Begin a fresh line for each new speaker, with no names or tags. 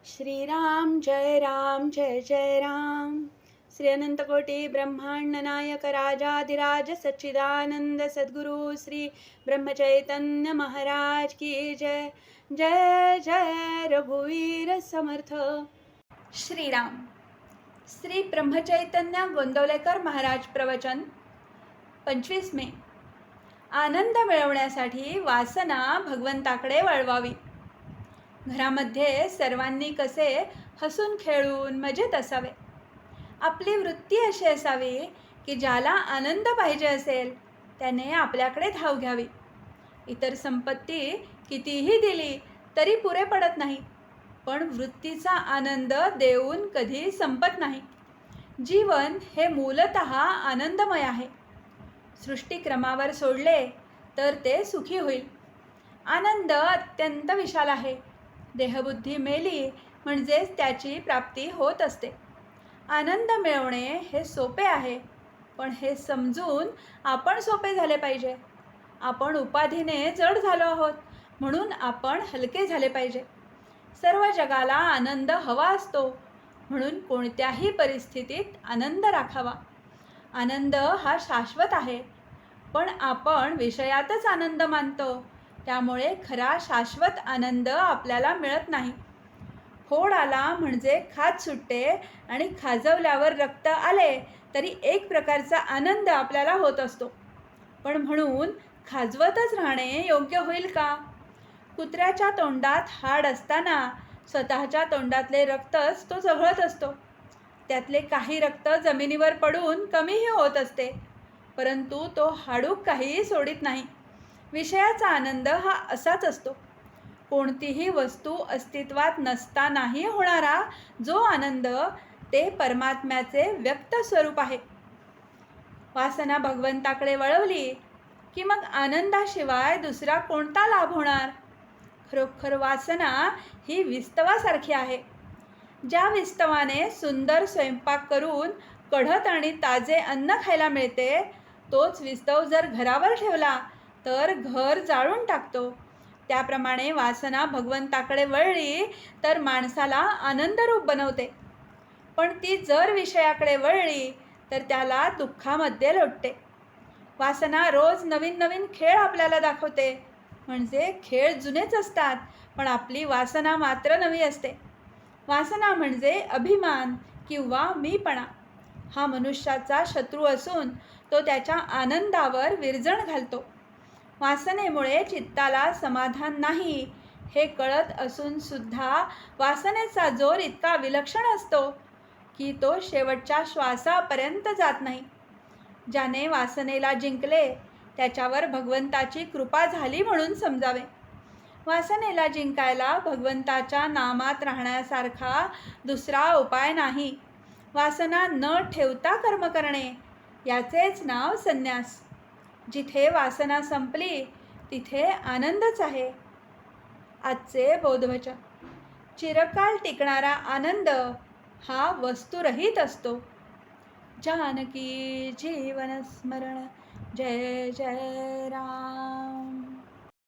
श्रीराम जय जय राम। श्री अनंतकोटी ब्रह्मांड नायक राजाधिराज सच्चिदानंद सद्गुरु श्री ब्रह्मचैतन्य महाराज की जय। जय जय रघुवीर समर्थ। श्रीराम। श्री ब्रह्मचैतन्य गोंदवलेकर महाराज प्रवचन 25 मे। आनंद मिळवण्यासाठी वासना भगवंताकडे वळवावी। घरामध्ये सर्वांनी कसे हसून खेळून मजेत असावे। आपली वृत्ती अशी असावी की ज्याला आनंद पाहिजे असेल त्याने आपल्याकडे धाव घ्यावी। इतर संपत्ती कितीही दिली तरी पुरे पडत नाही, पण वृत्तीचा आनंद देऊन कधी संपत नाही। जीवन हे मूलतः आनंदमय आहे। सृष्टिक्रमावर सोडले तर ते सुखी होईल। आनंद अत्यंत विशाल आहे। देहबुद्धी मेली म्हणजेच त्याची प्राप्ती होत असते। आनंद मिळवणे हे सोपे आहे, पण हे समजून आपण सोपे झाले पाहिजे। आपण उपाधीने जड झालो आहोत, म्हणून आपण हलके झाले पाहिजे। सर्व जगाला आनंद हवा असतो, म्हणून कोणत्याही परिस्थितीत आनंद राखावा। आनंद हा शाश्वत आहे, पण आपण विषयातच आनंद मानतो, त्यामुळे खरा शाश्वत आनंद आपल्याला मिळत नाही। फोड आला म्हणजे खाज सुटते आणि खाजवल्यावर रक्त आले तरी एक प्रकारचा आनंद आपल्याला होत असतो, पण म्हणून खाजवतच राहणे योग्य होईल का? कुत्र्याच्या तोंडात हाड असताना स्वतःच्या तोंडातले रक्तच तो चघळत असतो। त्यातले काही रक्त जमिनीवर पडून कमीही होत असते, परंतु तो हाडूक काहीही सोडित नाही। विषयाचा आनंद हा असाच असतो। कोणतीही वस्तू अस्तित्वात नसतानाही होणारा जो आनंद ते परमात्म्याचे व्यक्त स्वरूप आहे। वासना भगवंताकडे वळवली की मग आनंदाशिवाय दुसरा कोणता लाभ होणार? खरोखर वासना ही विस्तवासारखी आहे। ज्या विस्तवाने सुंदर स्वयंपाक करून कढत आणि ताजे अन्न खायला मिळते, तोच विस्तव जर घरावर ठेवला तर घर जाळून टाकतो। त्याप्रमाणे वासना भगवंताकडे वळली तर माणसाला आनंदरूप बनवते, पण ती जर विषयाकडे वळली तर त्याला दुःखामध्ये लोटते। वासना रोज नवीन नवीन खेळ आपल्याला दाखवते, म्हणजे खेळ जुनेच असतात, पण आपली वासना मात्र नवी असते। वासना म्हणजे अभिमान किंवा मीपणा। हा मनुष्याचा शत्रू असून तो त्याच्या आनंदावर विरजण घालतो। वासनेमुळे चित्ताला समाधान नाही हे कळत असून सुद्धा वासनेचा जोर इतका विलक्षण असतो की तो शेवटच्या श्वासापर्यंत जात नाही। ज्याने वासनेला जिंकले त्याच्यावर भगवंताची कृपा झाली म्हणून समजावे। वासनेला जिंकायला भगवंताच्या नामात राहण्यासारखा दुसरा उपाय नाही। वासना न ठेवता कर्म करणे याचेच नाव संन्यास। जिथे वासना संपली तिथे आनंदच आहे। आजचे बोधवचन। चिरकाल टिकणारा आनंद हा वस्तुरहित असतो। जानकी जीवन स्मरण। जय जय राम।